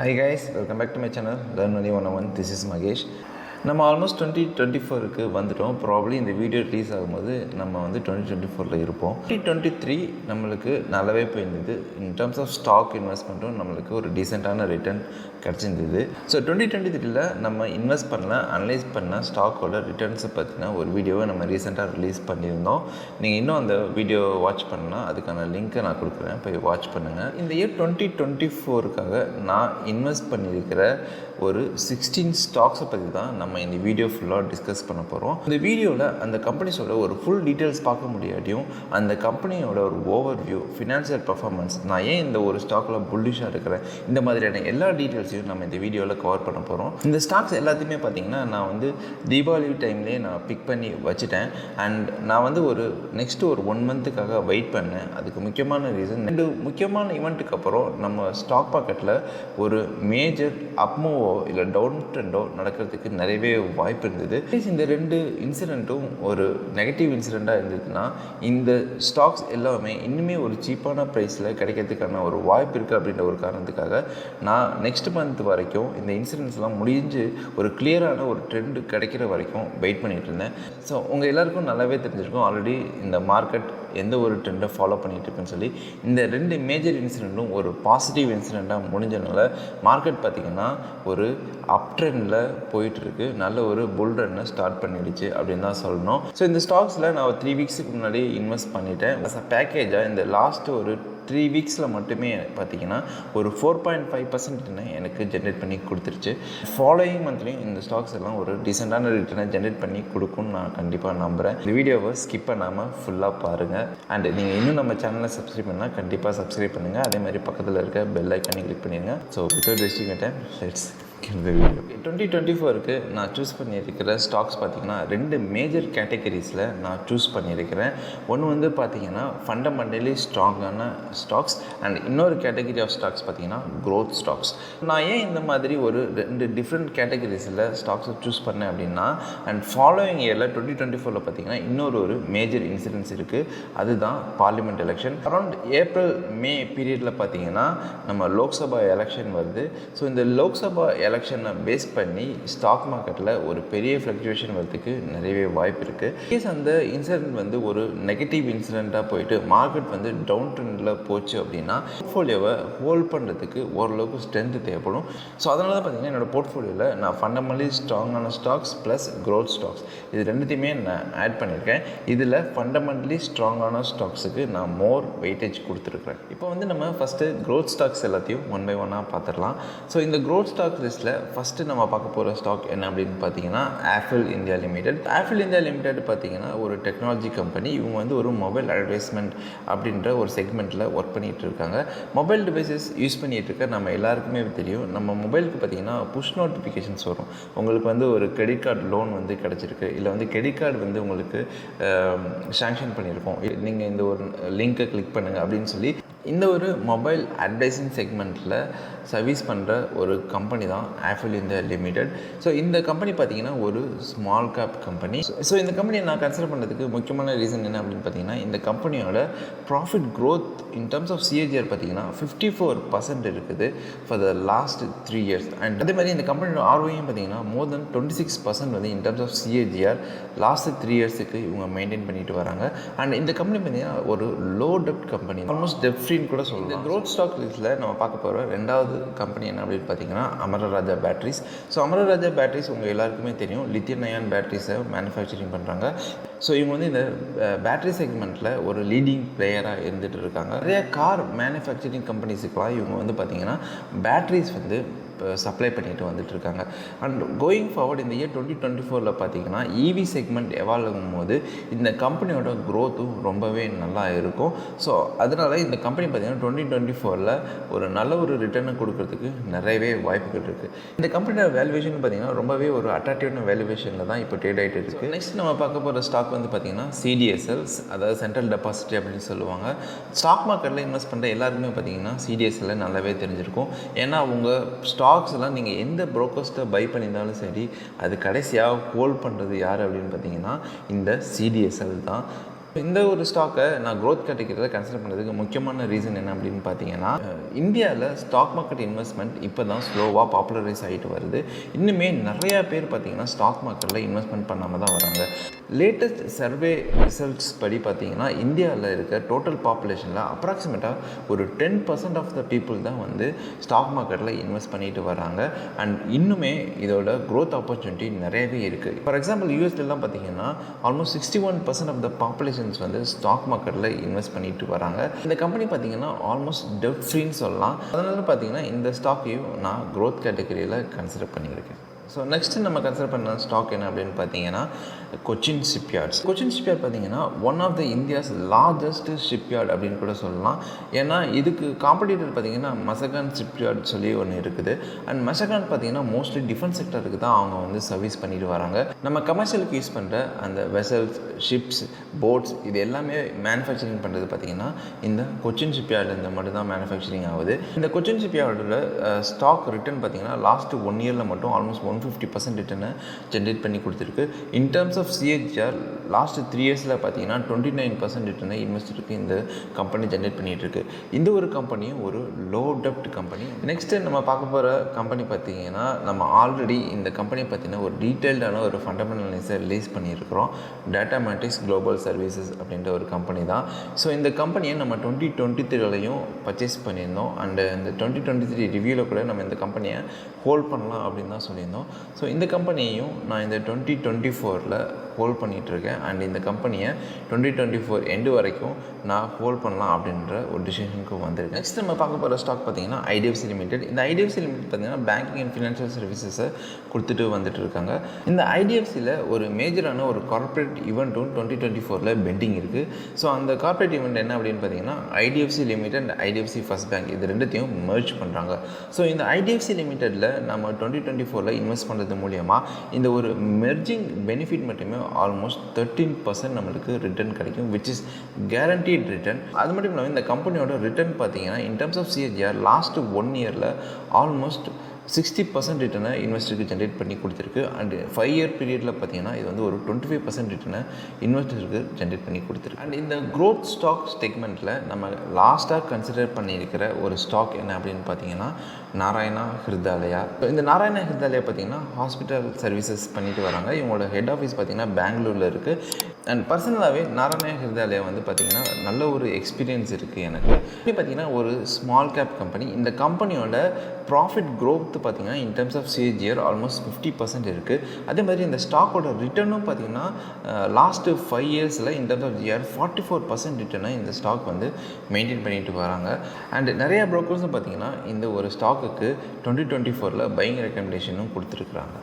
Hi guys, welcome back to my channel Learn Only 101. This is Magesh. நம்ம almost 2024க்கு வந்துட்டோம். Probably இந்த video release ஆகும்போது நம்ம வந்து 2024ல் இருப்போம். 2023 நம்மளுக்கு நல்லாவே போயிருந்தது. இன் டர்ம்ஸ் ஆஃப் ஸ்டாக் இன்வெஸ்ட்மெண்ட்டும் நம்மளுக்கு ஒரு டீசெண்டான ரிட்டர்ன் கிடச்சிருந்தது. ஸோ 2023ல் நம்ம இன்வெஸ்ட் பண்ண அனலைஸ் பண்ண ஸ்டாக்கோட ரிட்டர்ன்ஸை பற்றின ஒரு வீடியோவை நம்ம ரீசெண்டாக ரிலீஸ் பண்ணியிருந்தோம். நீங்கள் இன்னும் அந்த வீடியோ வாட்ச் பண்ணால் அதுக்கான லிங்க்கை நான் கொடுக்குறேன், போய் வாட்ச் பண்ணுங்கள். இந்த இயர் 2024க்காக நான் இன்வெஸ்ட் பண்ணியிருக்கிற ஒரு 16 ஸ்டாக்ஸை பற்றி தான் நம்ம இந்த வீடியோ ஃபுல்லாக டிஸ்கஸ் பண்ண போகிறோம். இந்த வீடியோவில் அந்த கம்பெனிஸோட ஒரு ஃபுல் டீட்டெயில்ஸ் பார்க்க முடியாட்டியும் அந்த கம்பெனியோட ஒரு ஓவர் வியூ, ஃபினான்ஷியல் பர்ஃபார்மன்ஸ், நான் ஏன் இந்த ஒரு ஸ்டாக்கில் புல்லிஷாக இருக்கிறேன், இந்த மாதிரியான எல்லா டீட்டெயில்ஸையும் நம்ம இந்த வீடியோவில் கவர் பண்ண போகிறோம். இந்த ஸ்டாக்ஸ் எல்லாத்தையுமே பார்த்திங்கன்னா நான் வந்து தீபாவளி டைம்லேயே நான் பிக் பண்ணி வச்சுட்டேன். அண்ட் நான் வந்து ஒரு நெக்ஸ்ட்டு ஒரு 1 மந்த்துக்காக வெயிட் பண்ணேன். அதுக்கு முக்கியமான ரீசன், 2 முக்கியமான ஈவெண்ட்டுக்கு அப்புறம் நம்ம ஸ்டாக் மார்க்கெட்டில் ஒரு மேஜர் அப்மூவோ இல்லை டவுன் ட்ரெண்டோ நடக்கிறதுக்கு நிறையவே வாய்ப்பு இருந்தது. இந்த 2 இன்சிடெண்ட்டும் ஒரு நெகட்டிவ் இன்சிடெண்ட்டாக இருந்ததுன்னா இந்த ஸ்டாக்ஸ் எல்லாமே இன்னுமே ஒரு சீப்பான ப்ரைஸில் கிடைக்கிறதுக்கான ஒரு வாய்ப்பு இருக்குது அப்படின்ற ஒரு காரணத்துக்காக நான் நெக்ஸ்ட் மந்த் வரைக்கும் இந்த இன்சிடென்ட்ஸ்லாம் முடிஞ்சு ஒரு கிளியரான ஒரு ட்ரெண்டு கிடைக்கிற வரைக்கும் வெயிட் பண்ணிகிட்டு இருந்தேன். ஸோ உங்கள் எல்லாருக்கும் நல்லாவே தெரிஞ்சிருக்கும் ஆல்ரெடி இந்த மார்க்கெட் எந்த ஒரு ட்ரெண்டை ஃபாலோ பண்ணிகிட்டு இருக்குன்னு சொல்லி. இந்த 2 மேஜர் இன்சிடெண்ட்டும் ஒரு பாசிட்டிவ் இன்சிடெண்ட்டாக முடிஞ்சனால மார்க்கெட் பார்த்திங்கன்னா ஒரு அப் ட்ரெண்டில் போயிட்டுருக்கு. நல்ல ஒரு புல் ரன்னை ஸ்டார்ட் பண்ணிடுச்சு அப்படின்னு தான் சொல்லணும். ஸோ இந்த ஸ்டாக்ஸில் நான் 3 வீக்ஸுக்கு முன்னாடி இன்வெஸ்ட் பண்ணிட்டேன். அஸ் அ பேக்கேஜாக இந்த லாஸ்ட்டு ஒரு 3 வீக்ஸில் மட்டுமே பார்த்திங்கன்னா ஒரு 4.5% எனக்கு ஜென்ரேட் பண்ணி கொடுத்துருச்சு. ஃபாலோயிங் மந்த்லேயும் இந்த ஸ்டாக்ஸ் எல்லாம் ஒரு டீசெண்டான ரிட்டர்னை ஜென்ரேட் பண்ணி கொடுக்கும்னு நான் கண்டிப்பாக நம்புகிறேன். இந்த வீடியோவை ஸ்கிப் பண்ணாமல் ஃபுல்லாக பாருங்கள். அண்ட் நீங்கள் இன்னும் நம்ம சேனலை சப்ஸ்கிரைப் பண்ணால் கண்டிப்பாக சப்ஸ்கிரைப் பண்ணுங்கள். அதே மாதிரி பக்கத்தில் இருக்க பெல் ஐக்கானை கிளிக் பண்ணிடுங்க. So without wasting time let's 2024க்கு நான் சூஸ் பண்ணியிருக்கிற ஸ்டாக்ஸ் பார்த்திங்கன்னா 2 மேஜர் கேட்டகரிஸில் நான் சூஸ் பண்ணியிருக்கிறேன். ஒன்று வந்து பார்த்திங்கன்னா ஃபண்டமெண்டலி ஸ்ட்ராங்கான ஸ்டாக்ஸ் அண்ட் இன்னொரு கேட்டகரி ஆஃப் ஸ்டாக்ஸ் பார்த்திங்கன்னா க்ரோத் ஸ்டாக்ஸ். நான் ஏன் இந்த மாதிரி ஒரு 2 டிஃப்ரெண்ட் கேட்டகரிஸில் ஸ்டாக்ஸை சூஸ் பண்ணேன் அப்படின்னா, அண்ட் ஃபாலோயிங் இயரில் 2024ல் பார்த்திங்கன்னா இன்னொரு மேஜர் இன்சிடென்ட்ஸ் இருக்குது. அதுதான் parliament election. Around April May பீரியடில் பார்த்திங்கன்னா நம்ம லோக்சபா எலெக்ஷன் வருது. ஸோ இந்த லோக்சபா எலெக்ஷனை பேஸ் பண்ணி ஸ்டாக் மார்க்கெட்டில் ஒரு பெரிய ஃப்ளக்சுவேஷன் வரதுக்கு நிறையவே வாய்ப்பு இருக்குது. அந்த இன்சிடென்ட் வந்து ஒரு நெகட்டிவ் இன்சிடெண்ட்டாக போயிட்டு மார்க்கெட் வந்து டவுன் ட்ரெண்டில் போச்சு அப்படின்னா போர்ட்ஃபோலியோவை ஹோல்ட் பண்ணுறதுக்கு ஓரளவுக்கு ஸ்ட்ரென்த்து தேவைப்படும். ஸோ அதனால தான் பார்த்திங்கன்னா என்னோடய போர்ட்ஃபோலியோவில் நான் ஃபண்டமெண்டலி ஸ்ட்ராங்கான ஸ்டாக்ஸ் ப்ளஸ் க்ரோத் ஸ்டாக்ஸ் இது 2த்தையுமே நான் ஆட் பண்ணியிருக்கேன். இதில் ஃபண்டமெண்டலி ஸ்ட்ராங்கான ஸ்டாக்ஸுக்கு நான் மோர் வெயிட்டேஜ் கொடுத்துருக்குறேன். இப்போ வந்து நம்ம ஃபஸ்ட்டு க்ரோத் ஸ்டாக்ஸ் எல்லாத்தையும் 1 by 1 பார்த்துடலாம். ஸோ இந்த க்ரோத் ஸ்டாக் லிஸ்ட்டில் ஃபஸ்ட்டு நம்ம பார்க்க போகிற ஸ்டாக் என்ன அப்படின்னு பார்த்தீங்கன்னா apple India limited. Apple India limited பார்த்தீங்கன்னா ஒரு டெக்னாலஜி கம்பெனி. இவங்க வந்து ஒரு மொபைல் அட்வர்டைஸ்மெண்ட் அப்படின்ற ஒரு செக்மெண்ட்டில் ஒர்க் பண்ணிகிட்டு இருக்காங்க. மொபைல் டிவைசஸ் யூஸ் பண்ணிகிட்டு இருக்க நம்ம எல்லாருக்குமே தெரியும், நம்ம மொபைலுக்கு பார்த்தீங்கன்னா புஷ் நோட்டிஃபிகேஷன்ஸ் வரும். உங்களுக்கு வந்து ஒரு கிரெடிட் கார்டு லோன் வந்து கிடச்சிருக்கு, இல்லை வந்து கிரெடிட் கார்டு வந்து உங்களுக்கு சாங்ஷன் பண்ணியிருக்கோம், நீங்கள் இந்த ஒரு லிங்க்கை கிளிக் பண்ணுங்கள் அப்படின்னு சொல்லி இந்த ஒரு மொபைல் அட்வர்டைசிங் செக்மெண்ட்டில் சர்வீஸ் பண்ணுற ஒரு கம்பெனி தான் ஆப்பிள் இந்தியா லிமிடெட். ஸோ இந்த கம்பெனி பார்த்திங்கன்னா ஒரு ஸ்மால் கேப் கம்பெனி. ஸோ இந்த கம்பெனியை நான் கன்சிடர் பண்ணுறதுக்கு முக்கியமான ரீசன் என்ன அப்படின்னு பார்த்தீங்கன்னா, இந்த கம்பெனியோட profit growth in terms of CAGR பார்த்திங்கன்னா 54% இருக்குது for the last 3 years. And அதே மாதிரி இந்த கம்பெனியோட ROE பார்த்திங்கன்னா மோர் தென் 26% வந்து in terms of CAGR last 3 yearsக்கு இவங்க மெயின்டைன் பண்ணிட்டு வராங்க. அண்ட் இந்த கம்பெனி பார்த்திங்கன்னா ஒரு லோ டெப்ட் கம்பெனி, ஆல்மோஸ்ட் டெப்ட் ஃப்ரீன்னு கூட சொல்லலாம். இந்த க்ரோத் ஸ்டாக் லிஸ்ட்டில் நம்ம பார்க்க போகிற 2வது கம்பெனி என்ன அப்படின்னு பார்த்தீங்கன்னா அமரா ராஜா பேட்டரிஸ். ஸோ அமரா ராஜா பேட்டரிஸ் உங்கள் எல்லாருக்குமே தெரியும், லித்தியம் அயான் பேட்டரிஸை மேனுஃபேக்சரிங் பண்ணுறாங்க. ஸோ இவங்க வந்து இந்த பேட்டரி செக்மெண்ட்டில் ஒரு லீடிங் பிளேயராக இருந்துகிட்டு இருக்காங்க. நிறைய கார் மேனுஃபேக்சரிங் கம்பெனிஸுக்கெலாம் இவங்க வந்து பார்த்திங்கன்னா பேட்டரிஸ் வந்து சப்ளை பண்ணிட்டு வந்துட்டு இருக்காங்க. அண்ட் கோயிங் ஃபார்வர்ட் இந்த இயர் 2024ல் பார்த்திங்கன்னா EV செக்மெண்ட் எவால்வ் ஆகும்போது இந்த கம்பெனியோட க்ரோத்தும் ரொம்பவே நல்லா இருக்கும். ஸோ அதனால் இந்த கம்பெனி பார்த்திங்கன்னா 2024ல் ஒரு நல்ல ஒரு ரிட்டர்னை கொடுக்கறதுக்கு நிறையவே வாய்ப்புகள் இருக்குது. இந்த கம்பெனியோட வேல்யூவேஷன் பார்த்திங்கன்னா ரொம்பவே ஒரு அட்ராக்டிவான வேல்யூவேஷனில் தான் இப்போ ட்ரேட் ஆகிட்டு இருக்குது. நெக்ஸ்ட் நம்ம பார்க்க போகிற ஸ்டாக் வந்து பார்த்திங்கன்னா CDSLs, அதாவது சென்ட்ரல் டெபாசிட்ரி அப்படின்னு சொல்லுவாங்க. ஸ்டாக் மார்க்கெட்டில் இன்வெஸ்ட் பண்ணுற எல்லாருக்குமே பார்த்திங்கன்னா CDSL நல்லாவே தெரிஞ்சிருக்கும். ஏன்னா அவங்க ஸ்டாக்ஸ் எல்லாம் நீங்கள் எந்த ப்ரோக்கர்ஸ்ட்டை பை பண்ணியிருந்தாலும் சரி, அது கடைசியாக ஹோல்ட் பண்ணுறது யார் அப்படின்னு பார்த்தீங்கன்னா இந்த CDSL தான். இந்த ஒரு ஸ்டாக்கை நான் க்ரோத் கேட்டகரியில் கன்சிடர் பண்ணுறதுக்கு முக்கியமான ரீசன் என்ன அப்படின்னு பார்த்தீங்கன்னா, இந்தியாவில் ஸ்டாக் மார்க்கெட் இன்வெஸ்ட்மெண்ட் இப்போ தான் ஸ்லோவாக பாப்புலரைஸ் ஆகிட்டு வருது. இன்னுமே நிறையா பேர் பார்த்தீங்கன்னா ஸ்டாக் மார்க்கெட்டில் இன்வெஸ்ட்மெண்ட் பண்ணாமல் தான் வராங்க. லேட்டஸ்ட் சர்வே ரிசல்ட்ஸ் படி பார்த்தீங்கன்னா, இந்தியாவில் இருக்க டோட்டல் பாப்புலேஷனில் அப்ராக்சிமேட்டாக ஒரு 10% ஆஃப் த பீப்புள் தான் வந்து ஸ்டாக் மார்க்கெட்டில் இன்வெஸ்ட் பண்ணிட்டு வராங்க. அண்ட் இன்னுமே இதோட க்ரோத் ஆப்பர்ச்சுனிட்டி நிறையவே இருக்குது. ஃபார் எக்ஸாம்பிள் யூஎஸ்லாம் பார்த்தீங்கன்னா ஆல்மோஸ்ட் 61% ஆஃப் த பாப்புலேஷன் வந்து ஸ்டாக் மார்க்கெட்டில் இன்வெஸ்ட் பண்ணிட்டு வராங்க. இந்த கம்பெனி பார்த்தீங்கன்னா ஆல்மோஸ்ட் டெப்ட் ஃப்ரீன்னு சொல்லலாம். அதனால பார்த்தீங்கன்னா இந்த ஸ்டாக்கையும் நான் க்ரோத் கேட்டகரியில் கன்சிடர் பண்ணியிருக்கேன். ஸோ நெக்ஸ்ட்டு நம்ம கன்சிடர் பண்ண ஸ்டாக் என்ன அப்படின்னு பார்த்தீங்கன்னா, கொச்சின் ஷிப்யார்ட்ஸ். கொச்சின் ஷிப்யார்ட் பார்த்தீங்கன்னா one of the India's largest shipyard அப்படின்னு கூட சொல்லலாம். ஏன்னா இதுக்கு காம்படிட்டர் பார்த்தீங்கன்னா மசகான் ஷிப்யார்ட் சொல்லி ஒன்று இருக்குது. அண்ட் மசகான் பார்த்தீங்கன்னா மோஸ்ட்லி டிஃபென்ஸ் செக்டருக்கு தான் அவங்க வந்து சர்வீஸ் பண்ணிட்டு வராங்க. நம்ம கமர்ஷியலுக்கு யூஸ் பண்ணுற அந்த வெசல்ஸ், ஷிப்ஸ், போட்ஸ் இது எல்லாமே மேனுஃபேக்சரிங் பண்ணுறது பார்த்தீங்கன்னா இந்த கொச்சின் ஷிப்யார்டில் மட்டும் தான் மேனுஃபேக்சரிங் ஆகுது. இந்த கொச்சின் ஷிப்யார்டோட ஸ்டாக் ரிட்டர்ன் பார்த்தீங்கன்னா லாஸ்ட் 1 இயரில் மட்டும் ஆல்மோஸ்ட் 150% ரிட்டர்னை ஜென்ரேட் பண்ணி கொடுத்துருக்கு. In terms of CAGR last 3 இயர்ஸில் பார்த்தீங்கன்னா 29% ரிட்டர்னை இன்வெஸ்டருக்கு இந்த கம்பெனி ஜென்ரேட் பண்ணிகிட்டு இருக்கு. இந்த ஒரு கம்பெனியும் ஒரு லோ டெப்ட் கம்பெனி. நெக்ஸ்ட்டு நம்ம பார்க்க போகிற கம்பெனி பார்த்தீங்கன்னா, நம்ம ஆல்ரெடி இந்த கம்பெனி பார்த்தீங்கன்னா ஒரு டீட்டெயில்டான ஒரு ஃபண்டமெண்டல் அனாலிசிஸை ரிலீஸ் பண்ணியிருக்கிறோம். டேட்டாமேட்டிக்ஸ் குளோபல் சர்வீசஸ் அப்படின்ற ஒரு கம்பெனி தான். ஸோ இந்த கம்பெனியை நம்ம 2023லையும் பர்ச்சேஸ் பண்ணியிருந்தோம். அண்டு இந்த 2023 ரிவ்யூவில் கூட நம்ம இந்த கம்பெனியை ஹோல்ட் பண்ணலாம் அப்படின்னு தான் சொல்லியிருந்தோம். ஸோ இந்த கம்பெனியையும் நான் இந்த 2024ல் ஹோல்ட் பண்ணிகிட்ருக்கேன். அண்ட் இந்த கம்பெனியை 2024 எண்டு வரைக்கும் நான் ஹோல்ட் பண்ணலாம் அப்படின்ற ஒரு டிசிஷனுக்கு வந்திருக்கேன். நெக்ஸ்ட் நம்ம பார்க்க போகிற ஸ்டாக் பார்த்தீங்கன்னா ஐடிஎஃப்சி லிமிடெட். இந்த ஐடிஎஃப்சி லிமிடெட் பார்த்தீங்கன்னா பேங்கிங் அண்ட் ஃபினான்ஷியல் சர்வீசஸை கொடுத்துட்டு வந்துட்டு இருக்காங்க. இந்த ஐடிஎஃப்சியில் ஒரு மேஜரான ஒரு கார்ப்பரேட் ஈவெண்ட்டும் 2024ல் பெண்டிங் இருக்குது. ஸோ அந்த கார்ப்பரேட் ஈவெண்ட் என்ன அப்படின்னு பார்த்தீங்கன்னா, IDFC limited and IDFC first bank இது ரெண்டுத்தையும் மெர்ஜ் பண்ணுறாங்க. ஸோ இந்த ஐடிஎஃப்சி லிமிடெட்டில் நம்ம 2024ல் இன்வெஸ்ட் பண்ணுறது மூலியமாக இந்த ஒரு மெர்ஜிங் பெனிஃபிட் மட்டுமே ஆல்மோஸ்ட் 13% நம்மளுக்கு ரிட்டர்ன் கிடைக்கும், விச் இஸ் கேரண்டீட் ரிட்டர்ன். அது மட்டும் இல்லாமல் இந்த கம்பெனியோட ரிட்டர்ன் பார்த்தீங்கன்னா in terms of CAGR last 1 இயரில் ஆல்மோஸ்ட் 60% ரிட்டர்னை இன்வெஸ்டருக்கு ஜென்ரேட் பண்ணி கொடுத்துருக்கு. அண்ட் 5 இயர் பீரியடில் பார்த்தீங்கன்னா இது வந்து ஒரு 25% ரிட்டர்னை இன்வெஸ்டருக்கு ஜென்ரேட் பண்ணி கொடுத்துருக்கு. அண்ட் இந்த க்ரோத் ஸ்டாக் செக்மெண்ட்டில் நம்ம லாஸ்ட்டாக கன்சிடர் பண்ணியிருக்கிற ஒரு ஸ்டாக் என்ன அப்படின்னு பார்த்தீங்கன்னா நாராயணா ஹிருதாலயா. இந்த நாராயணா ஹிருதாலயா பார்த்தீங்கன்னா ஹாஸ்பிட்டல் சர்வீசஸ் பண்ணிட்டு வராங்க. இவங்களோட ஹெட் ஆஃபீஸ் பார்த்தீங்கன்னா பெங்களூரில் இருக்குது. அண்ட் பர்சனலாகவே நாராயணா ஹிருதாலயா வந்து பார்த்தீங்கன்னா நல்ல ஒரு எக்ஸ்பீரியன்ஸ் இருக்குது எனக்கு. இப்படி பார்த்தீங்கன்னா ஒரு ஸ்மால் கேப் கம்பெனி. இந்த கம்பெனியோட ப்ராஃபிட் க்ரோத் பார்த்தீங்கன்னா in terms of CAGR almost 50% இருக்குது. அதே மாதிரி இந்த ஸ்டாக்கோட ரிட்டர்னும் பார்த்தீங்கன்னா லாஸ்ட்டு 5 இயர்ஸில் இன் டர்ம்ஸ் ஆஃப் ஜிஆர் 44% ரிட்டர்னை இந்த ஸ்டாக் வந்து மெயின்டைன் பண்ணிட்டு வராங்க. அண்ட் நிறையா ப்ரோக்கர்ஸும் பார்த்தீங்கன்னா இந்த ஒரு ஸ்டாக்குக்கு 2024ல் பையிங் ரெக்கமெண்டேஷனும் கொடுத்துருக்குறாங்க.